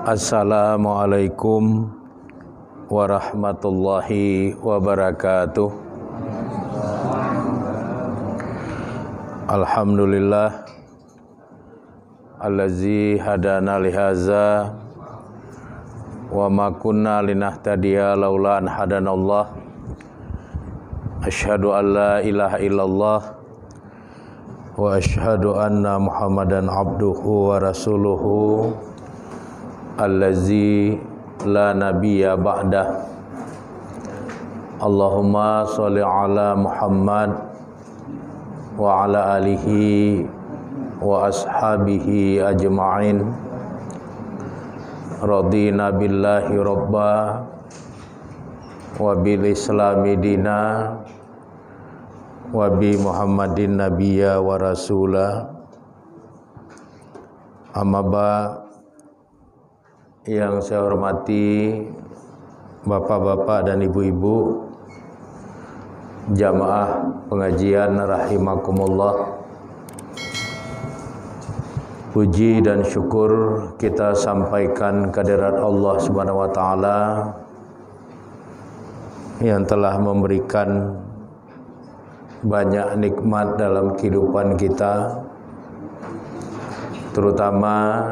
Assalamualaikum warahmatullahi wabarakatuh. Alhamdulillah allazi hadana lihaza wa ma kunna linahtadiya laula an hadanallah. Asyhadu an la ilaha illallah wa asyhadu anna Muhammadan abduhu wa rasuluhu allazi la nabiyya ba'dah. Allahumma sholli ala Muhammad wa ala alihi wa ashabihi ajma'in. Radina billahi rabba wa bil islami dina wa bi Muhammadin nabiyya wa rasula. Amma ba, yang saya hormati bapak-bapak dan ibu-ibu jamaah pengajian rahimakumullah. Puji dan syukur kita sampaikan kehadirat Allah Subhanahu wa taala yang telah memberikan banyak nikmat dalam kehidupan kita, terutama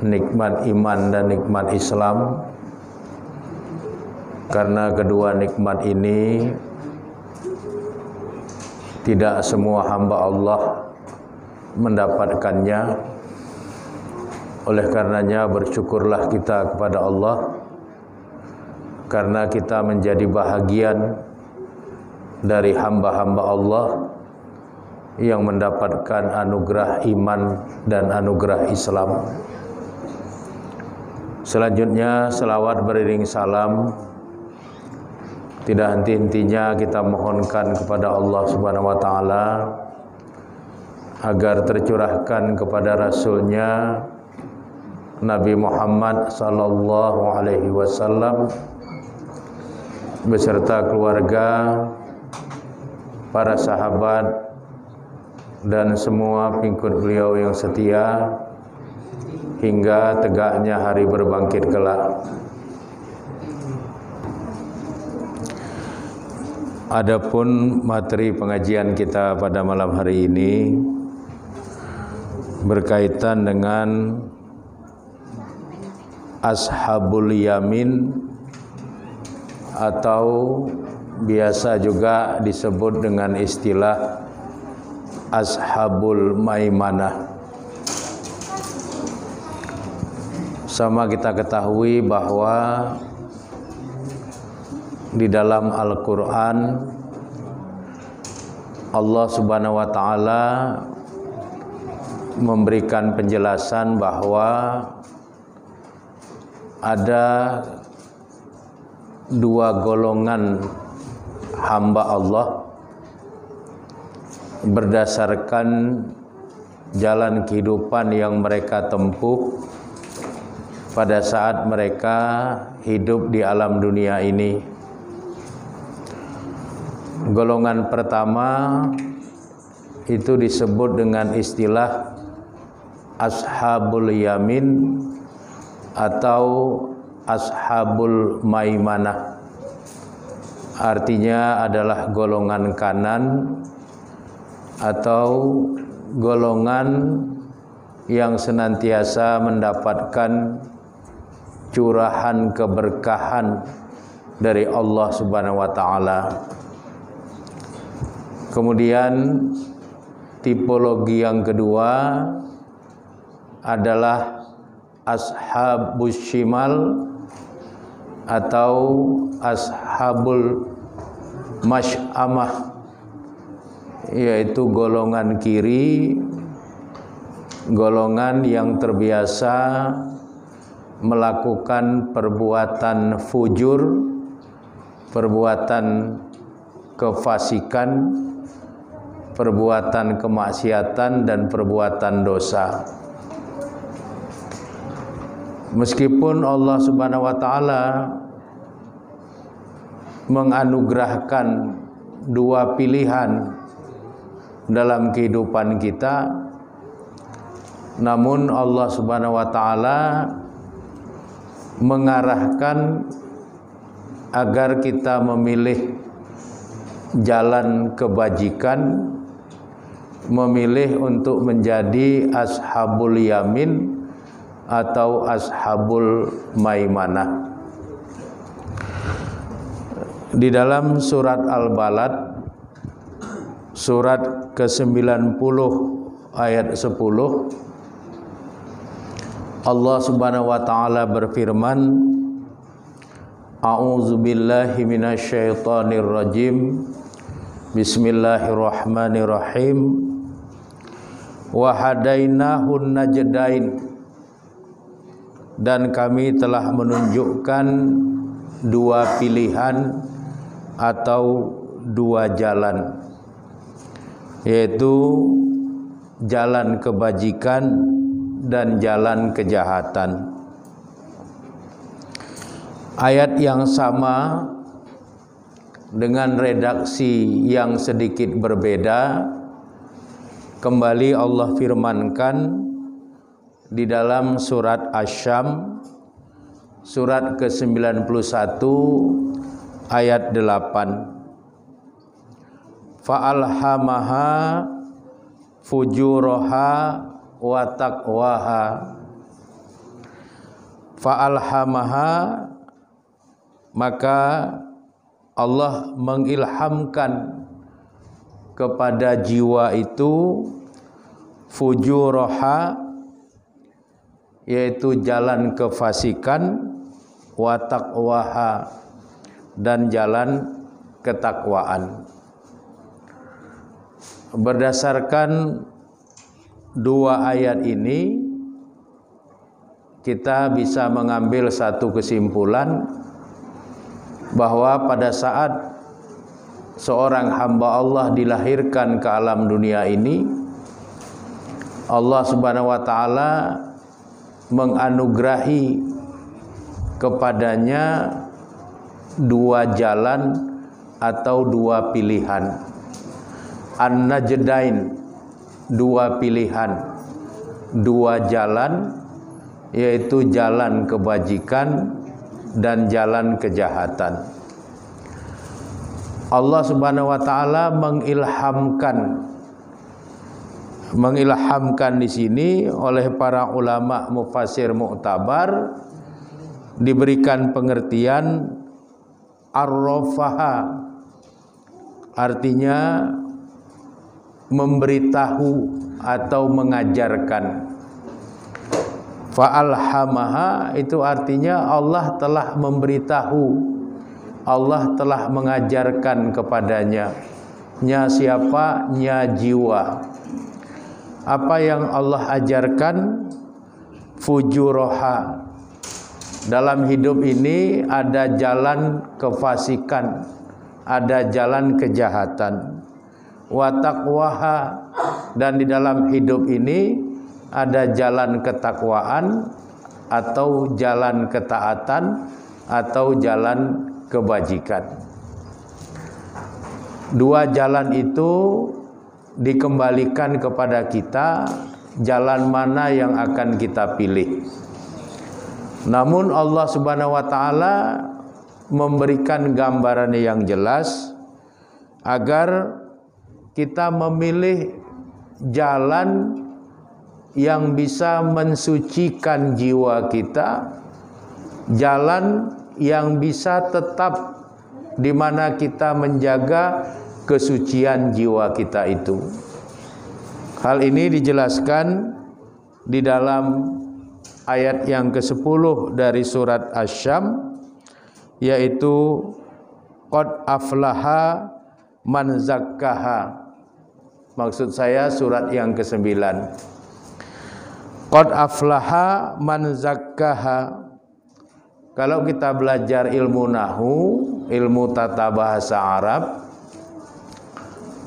nikmat iman dan nikmat Islam. Karena kedua nikmat ini tidak semua hamba Allah mendapatkannya. Oleh karenanya bersyukurlah kita kepada Allah, karena kita menjadi bahagian dari hamba-hamba Allah yang mendapatkan anugerah iman dan anugerah Islam. Selanjutnya selawat beriring salam tidak henti-hentinya kita mohonkan kepada Allah Subhanahu wa taala agar tercurahkan kepada Rasulnya Nabi Muhammad sallallahu alaihi wasallam beserta keluarga, para sahabat dan semua pengikut beliau yang setia hingga tegaknya hari berbangkit kelak. Adapun materi pengajian kita pada malam hari ini berkaitan dengan Ashabul Yamin atau biasa juga disebut dengan istilah Ashabul Maimanah. Sama kita ketahui bahwa di dalam Al-Quran Allah Subhanahu wa taala memberikan penjelasan bahwa ada dua golongan hamba Allah berdasarkan jalan kehidupan yang mereka tempuh pada saat mereka hidup di alam dunia ini. Golongan pertama itu disebut dengan istilah Ashabul Yamin atau Ashabul Maimanah. Artinya adalah golongan kanan atau golongan yang senantiasa mendapatkan curahan keberkahan dari Allah Subhanahu wa taala. Kemudian tipologi yang kedua adalah Ashabus Shimal atau Ashabul Mash'amah, yaitu golongan kiri, golongan yang terbiasa melakukan perbuatan fujur, perbuatan kefasikan, perbuatan kemaksiatan dan perbuatan dosa. Meskipun Allah Subhanahu wa taala menganugerahkan dua pilihan dalam kehidupan kita, namun Allah Subhanahu wa taala mengarahkan agar kita memilih jalan kebajikan, memilih untuk menjadi ashabul yamin atau ashabul maimanah. Di dalam surat Al-Balad surat ke-90 ayat 10, Allah Subhanahu wa taala berfirman, A'udzu billahi minasyaitonir rajim. Bismillahirrahmanirrahim. Wa hadainahun najdain. Dan kami telah menunjukkan dua pilihan atau dua jalan, yaitu jalan kebajikan dan jalan kejahatan. Ayat yang sama dengan redaksi yang sedikit berbeda kembali Allah firmankan di dalam surat Asy-Syam surat ke-91 ayat 8. Fa'alhamaha fujuraha wa taqwaha. Fa'alhamaha, maka Allah mengilhamkan kepada jiwa itu fujuraha, yaitu jalan kefasikan, wa taqwaha, dan jalan ketakwaan. Berdasarkan dua ayat ini, kita bisa mengambil satu kesimpulan bahwa pada saat seorang hamba Allah dilahirkan ke alam dunia ini, Allah Subhanahu wa taala menganugerahi kepadanya dua jalan atau dua pilihan. An-najdain, dua pilihan, dua jalan, yaitu jalan kebajikan dan jalan kejahatan. Allah Subhanahu wa taala mengilhamkan di sini oleh para ulama mufassir mu'tabar, diberikan pengertian arrafaha, artinya memberitahu atau mengajarkan. Fa'alhamaha itu artinya Allah telah memberitahu, Allah telah mengajarkan kepadanya. Nya siapa? Nya jiwa. Apa yang Allah ajarkan? Fujuroha. Dalam hidup ini ada jalan kefasikan, ada jalan kejahatan. Wa taqwaha, dan di dalam hidup ini ada jalan ketakwaan atau jalan ketaatan atau jalan kebajikan. Dua jalan itu dikembalikan kepada kita, jalan mana yang akan kita pilih. Namun Allah Subhanahu wa taala memberikan gambaran yang jelas agar kita memilih jalan yang bisa mensucikan jiwa kita, jalan yang bisa tetap di mana kita menjaga kesucian jiwa kita itu. Hal ini dijelaskan di dalam ayat yang ke-10 dari surat Asy-Syam, yaitu qad aflaha man zakkaha. Maksud saya surat yang ke-9. Qad aflaha man zakkaha. Kalau kita belajar ilmu nahwu, ilmu tata bahasa Arab,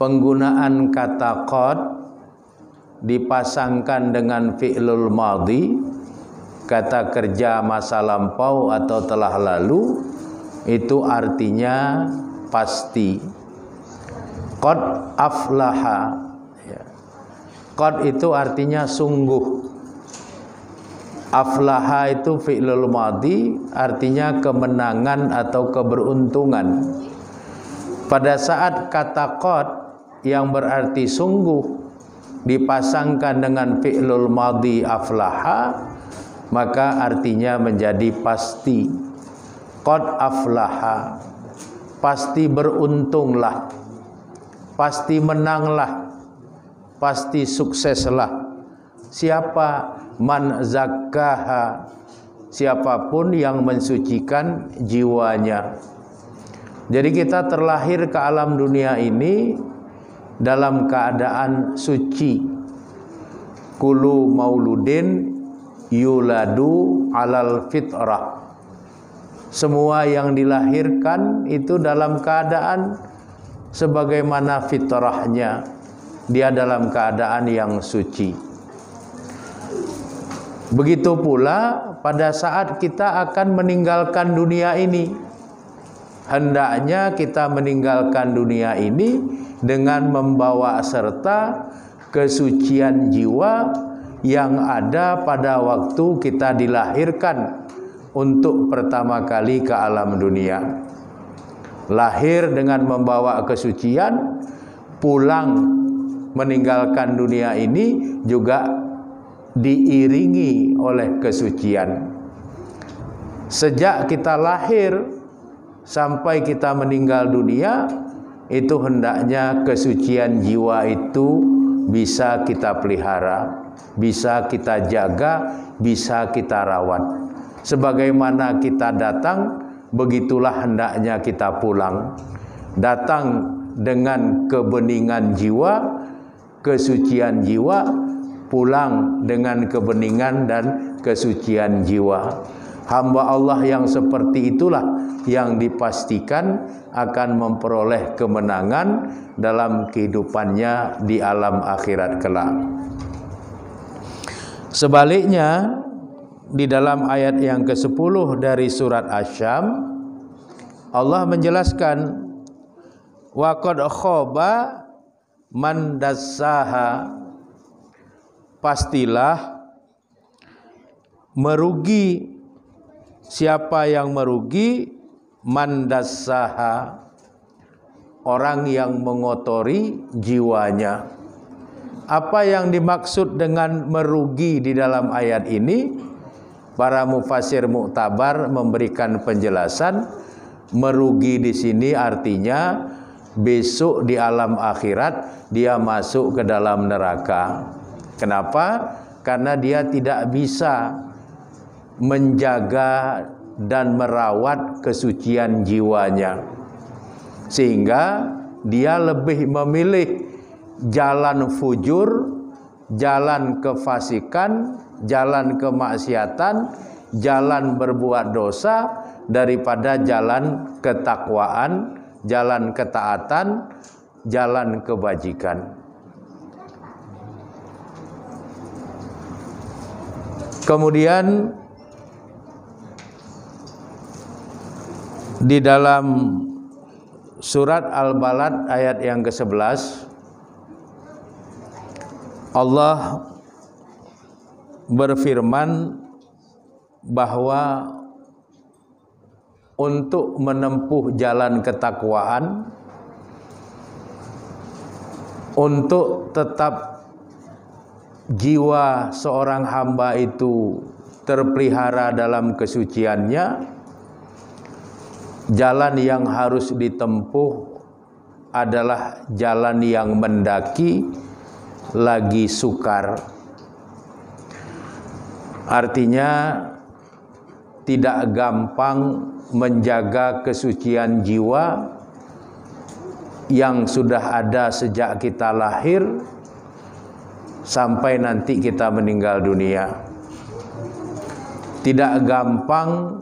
penggunaan kata qad dipasangkan dengan fi'lul madhi, kata kerja masa lampau atau telah lalu, itu artinya pasti. Qad aflaha. Qad itu artinya sungguh. Aflaha itu fi'lul madhi, artinya kemenangan atau keberuntungan. Pada saat kata qad yang berarti sungguh dipasangkan dengan fi'lul madhi aflaha, maka artinya menjadi pasti. Qad aflaha, pasti beruntunglah, pasti menanglah, pasti sukseslah. Siapa? Man zakkaha, siapapun yang mensucikan jiwanya. Jadi kita terlahir ke alam dunia ini dalam keadaan suci. Kullu mauludin yuladu alal fitrah. Semua yang dilahirkan itu dalam keadaan sebagaimana fitrahnya. Dia dalam keadaan yang suci. Begitu pula pada saat kita akan meninggalkan dunia ini. Hendaknya kita meninggalkan dunia ini dengan membawa serta kesucian jiwa yang ada pada waktu kita dilahirkan untuk pertama kali ke alam dunia. Lahir dengan membawa kesucian, pulang meninggalkan dunia ini juga diiringi oleh kesucian. Sejak kita lahir sampai kita meninggal dunia, itu hendaknya kesucian jiwa itu bisa kita pelihara, bisa kita jaga, bisa kita rawat. Sebagaimana kita datang, begitulah hendaknya kita pulang. Datang dengan kebeningan jiwa, kesucian jiwa, pulang dengan kebeningan dan kesucian jiwa. Hamba Allah yang seperti itulah yang dipastikan akan memperoleh kemenangan dalam kehidupannya di alam akhirat kelak. Sebaliknya, di dalam ayat yang ke-10 dari surat Asy-Syam, Allah menjelaskan, wa qad khaba man dassaha, pastilah merugi siapa yang merugi, man dassaha, orang yang mengotori jiwanya. Apa yang dimaksud dengan merugi di dalam ayat ini? Para mufassir muktabar memberikan penjelasan, merugi di sini artinya besok di alam akhirat dia masuk ke dalam neraka. Kenapa? Karena dia tidak bisa menjaga dan merawat kesucian jiwanya, sehingga dia lebih memilih jalan fujur, jalan kefasikan, jalan kemaksiatan, jalan berbuat dosa daripada jalan ketakwaan, jalan ketaatan, jalan kebajikan. Kemudian di dalam surat Al-Balad ayat yang ke-11, Allah berfirman bahwa untuk menempuh jalan ketakwaan, untuk tetap jiwa seorang hamba itu terpelihara dalam kesuciannya, jalan yang harus ditempuh adalah jalan yang mendaki lagi sukar. Artinya tidak gampang menjaga kesucian jiwa yang sudah ada sejak kita lahir sampai nanti kita meninggal dunia. Tidak gampang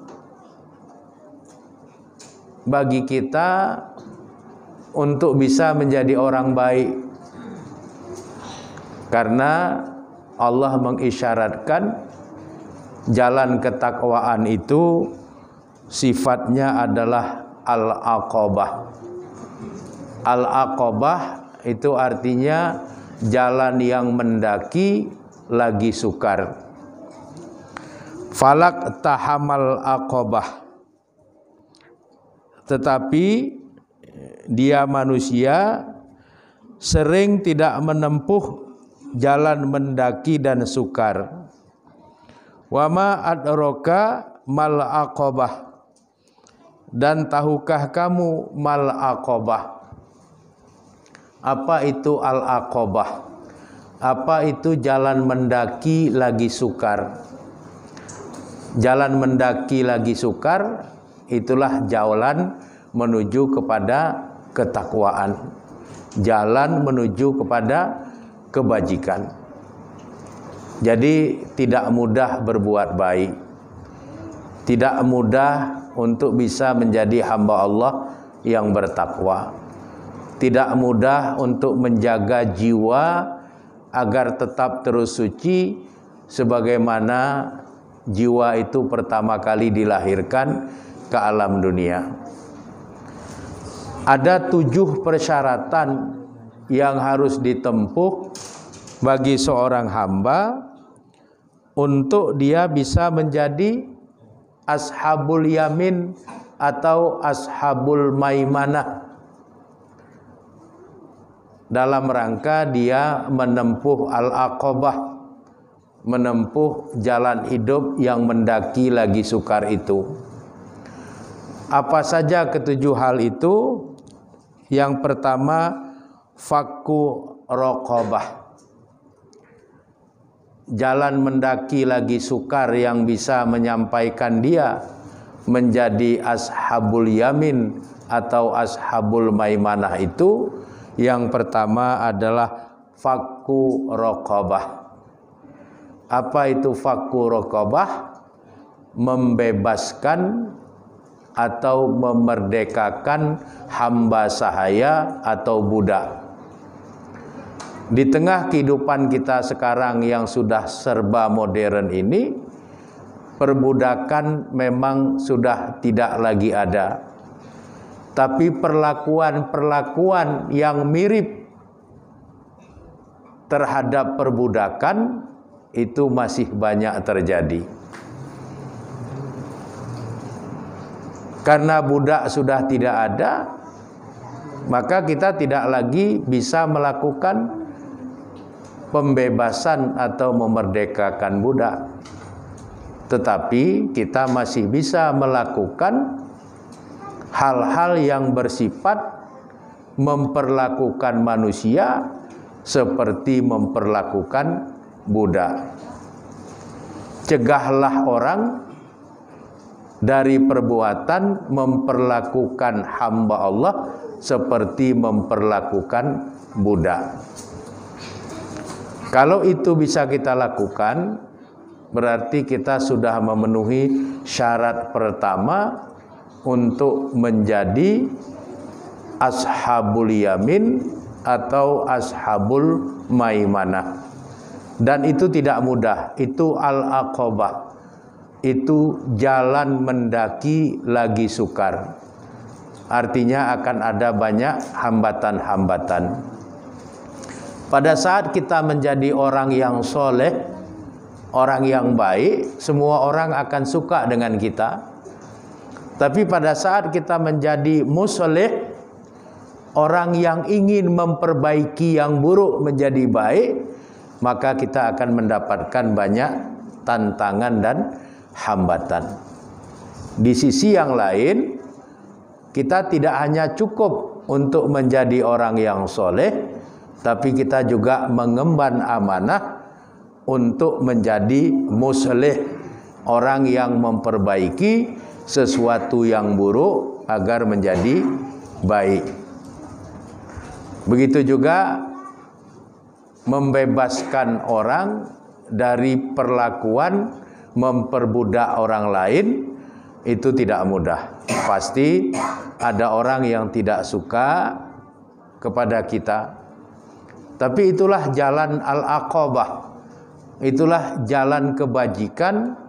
bagi kita untuk bisa menjadi orang baik, karena Allah mengisyaratkan jalan ketakwaan itu sifatnya adalah al-aqabah. Al-aqabah itu artinya jalan yang mendaki lagi sukar. falak tahamal aqobah, tetapi dia manusia sering tidak menempuh jalan mendaki dan sukar. Wa ma adraka mal aqobah, dan tahukah kamu mal aqobah? Apa itu al aqobah? Apa itu jalan mendaki lagi sukar? Jalan mendaki lagi sukar itulah jalan menuju kepada ketakwaan, jalan menuju kepada kebajikan. Jadi tidak mudah berbuat baik, tidak mudah untuk bisa menjadi hamba Allah yang bertakwa, tidak mudah untuk menjaga jiwa agar tetap terus suci sebagaimana jiwa itu pertama kali dilahirkan ke alam dunia. Ada 7 persyaratan yang harus ditempuh bagi seorang hamba untuk dia bisa menjadi ashabul yamin atau ashabul maimanah, dalam rangka dia menempuh al-aqobah, menempuh jalan hidup yang mendaki lagi sukar itu. Apa saja ke-7 hal itu? Yang pertama, fakku raqabah, jalan mendaki lagi sukar yang bisa menyampaikan dia menjadi ashabul yamin atau ashabul maimanah itu. Yang pertama adalah fakku raqabah. Apa itu fakku raqabah? Membebaskan atau memerdekakan hamba sahaya atau budak. Di tengah kehidupan kita sekarang yang sudah serba modern ini, perbudakan memang sudah tidak lagi ada. Tapi perlakuan-perlakuan yang mirip terhadap perbudakan itu masih banyak terjadi. Karena budak sudah tidak ada, maka kita tidak lagi bisa melakukan pembebasan atau memerdekakan budak. Tetapi kita masih bisa melakukan hal-hal yang bersifat memperlakukan manusia seperti memperlakukan budak. Cegahlah orang dari perbuatan memperlakukan hamba Allah seperti memperlakukan budak. Kalau itu bisa kita lakukan, berarti kita sudah memenuhi syarat pertama untuk menjadi ashabul yamin atau ashabul maimanah. Dan itu tidak mudah, itu al-aqobah, itu jalan mendaki lagi sukar. Artinya akan ada banyak hambatan-hambatan. Pada saat kita menjadi orang yang soleh, orang yang baik, semua orang akan suka dengan kita. Tapi pada saat kita menjadi muslih, orang yang ingin memperbaiki yang buruk menjadi baik, maka kita akan mendapatkan banyak tantangan dan hambatan. Di sisi yang lain, kita tidak hanya cukup untuk menjadi orang yang soleh, tapi kita juga mengemban amanah untuk menjadi muslih, orang yang memperbaiki sesuatu yang buruk agar menjadi baik. Begitu juga membebaskan orang dari perlakuan memperbudak orang lain, itu tidak mudah. Pasti ada orang yang tidak suka kepada kita. Tapi itulah jalan al-aqobah, itulah jalan kebajikan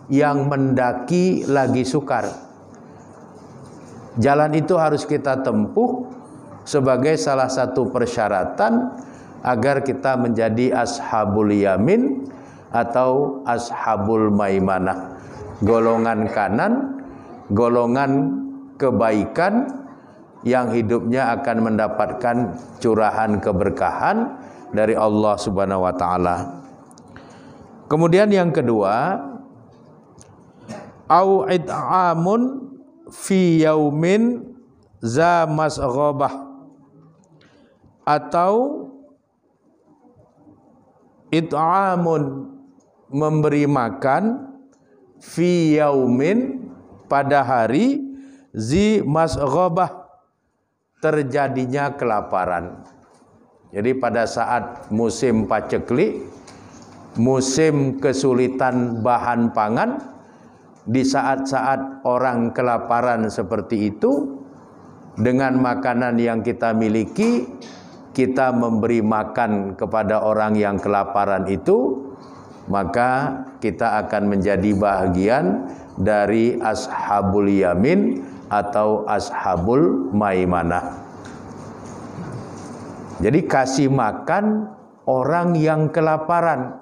yang mendaki lagi sukar. Jalan itu harus kita tempuh sebagai salah satu persyaratan agar kita menjadi ashabul yamin atau ashabul maimanah. Golongan kanan, golongan kebaikan yang hidupnya akan mendapatkan curahan keberkahan dari Allah Subhanahu wa taala. Kemudian yang kedua, au it'amun fi yaumin za masghabah, atau it'amun memberi makan fi yaumin pada hari zi masghabah terjadinya kelaparan. Jadi pada saat musim paceklik, musim kesulitan bahan pangan, di saat-saat orang kelaparan seperti itu, dengan makanan yang kita miliki, kita memberi makan kepada orang yang kelaparan itu, maka kita akan menjadi bahagian dari ashabul yamin atau ashabul maimanah. Jadi kasih makan orang yang kelaparan.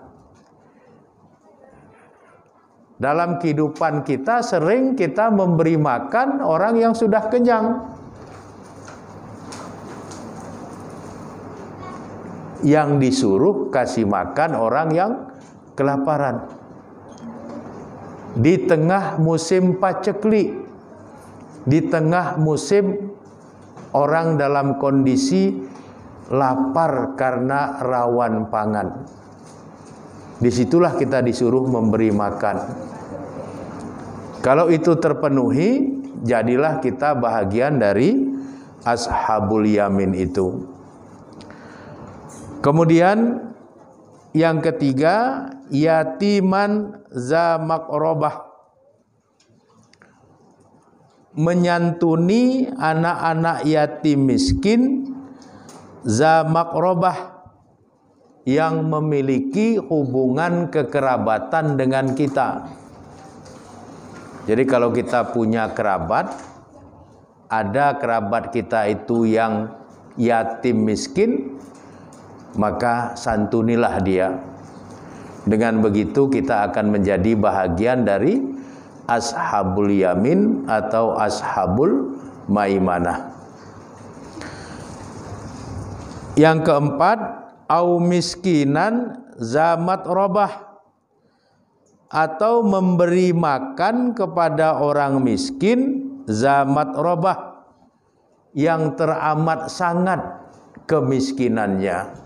Dalam kehidupan kita sering kita memberi makan orang yang sudah kenyang. Yang disuruh kasih makan orang yang kelaparan. Di tengah musim paceklik, di tengah musim orang dalam kondisi lapar karena rawan pangan, disitulah kita disuruh memberi makan. Kalau itu terpenuhi, jadilah kita bahagian dari ashabul yamin itu. Kemudian yang ketiga, yatiman za maqrabah, menyantuni anak-anak yatim miskin za maqrabah, yang memiliki hubungan kekerabatan dengan kita. Jadi kalau kita punya kerabat, ada kerabat kita itu yang yatim miskin, maka santunilah dia. Dengan begitu kita akan menjadi bahagian dari ashabul yamin atau ashabul maimanah. Yang keempat, au miskinan zamat robah, atau memberi makan kepada orang miskin zamat robah, yang teramat sangat kemiskinannya.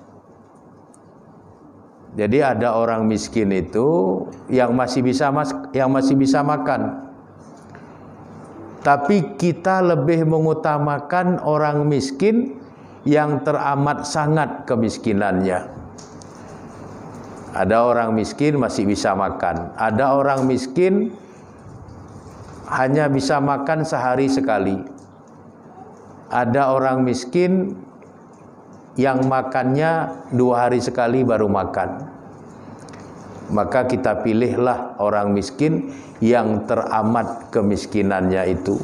Jadi ada orang miskin itu yang masih bisa makan. Tapi kita lebih mengutamakan orang miskin yang teramat sangat kemiskinannya. Ada orang miskin masih bisa makan. Ada orang miskin hanya bisa makan sehari sekali. Ada orang miskin yang makannya 2 hari sekali baru makan. Maka kita pilihlah orang miskin yang teramat kemiskinannya itu.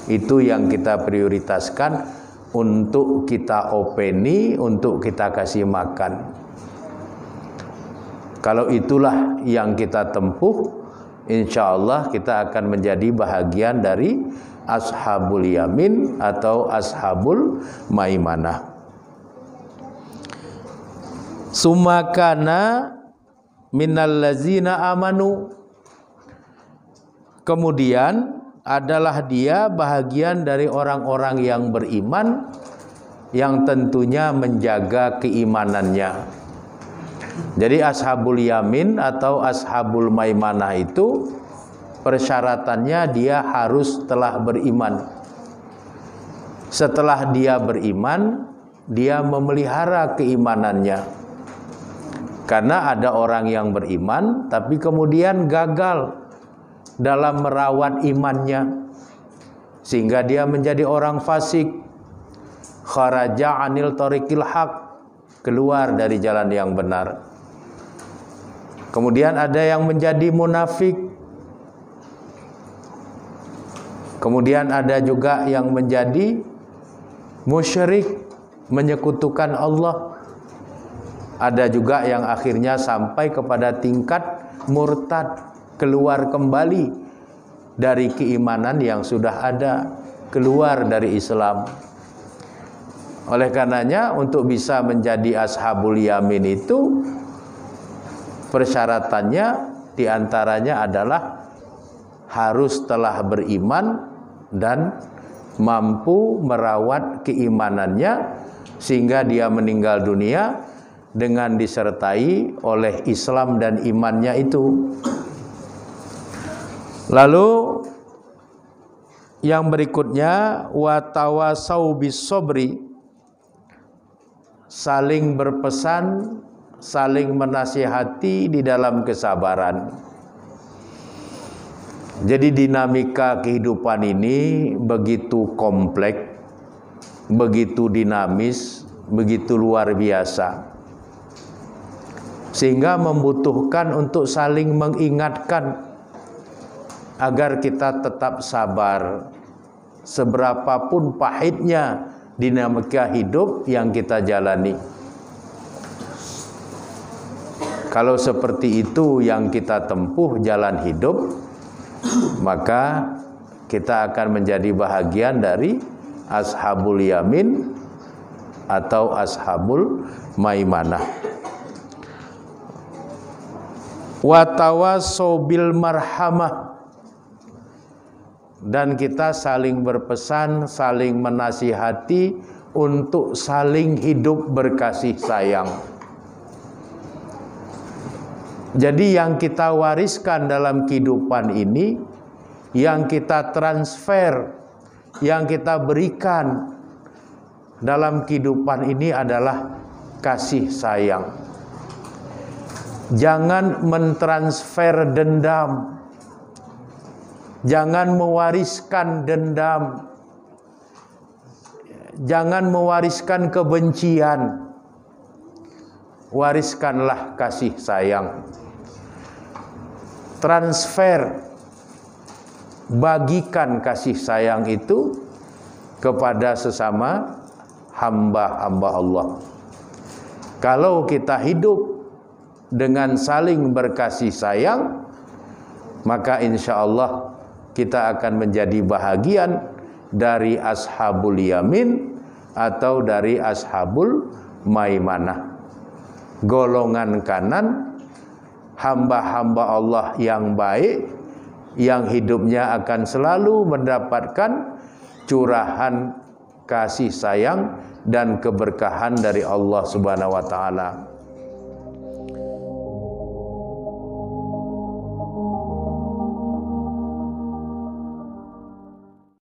Itu yang kita prioritaskan untuk kita openi, untuk kita kasih makan. Kalau itulah yang kita tempuh, insya Allah kita akan menjadi bahagian dari ashabul yamin atau ashabul maimanah. Sumakana minallazina amanu, kemudian adalah dia bahagian dari orang-orang yang beriman, yang tentunya menjaga keimanannya. Jadi ashabul yamin atau ashabul maimanah itu persyaratannya dia harus telah beriman. Setelah dia beriman, dia memelihara keimanannya. Karena ada orang yang beriman tapi kemudian gagal dalam merawat imannya, sehingga dia menjadi orang fasik, kharaja anil tariqil haq, keluar dari jalan yang benar. Kemudian ada yang menjadi munafik. Kemudian ada juga yang menjadi musyrik, menyekutukan Allah. Ada juga yang akhirnya sampai kepada tingkat murtad, keluar kembali dari keimanan yang sudah ada, keluar dari Islam. Oleh karenanya untuk bisa menjadi ashabul yamin itu persyaratannya diantaranya adalah harus telah beriman dan mampu merawat keimanannya sehingga dia meninggal dunia dengan disertai oleh Islam dan imannya itu. Lalu yang berikutnya watawasau bisobri, saling berpesan, saling menasihati di dalam kesabaran. Jadi dinamika kehidupan ini begitu kompleks, begitu dinamis, begitu luar biasa, sehingga membutuhkan untuk saling mengingatkan agar kita tetap sabar seberapapun pahitnya dinamika hidup yang kita jalani. Kalau seperti itu yang kita tempuh jalan hidup, maka kita akan menjadi bahagian dari ashabul yamin atau ashabul maimanah. Watawasau bil marhamah, dan kita saling berpesan, saling menasihati untuk saling hidup berkasih sayang. Jadi yang kita wariskan dalam kehidupan ini, yang kita transfer, yang kita berikan dalam kehidupan ini adalah kasih sayang. Jangan mentransfer dendam, jangan mewariskan dendam, jangan mewariskan kebencian. Wariskanlah kasih sayang. Transfer, bagikan kasih sayang itu kepada sesama hamba-hamba Allah. Kalau kita hidup dengan saling berkasih sayang, maka insya Allah kita akan menjadi bahagian dari ashabul yamin atau dari ashabul maimanah. Golongan kanan, hamba-hamba Allah yang baik, yang hidupnya akan selalu mendapatkan curahan kasih sayang dan keberkahan dari Allah Subhanahu wa taala.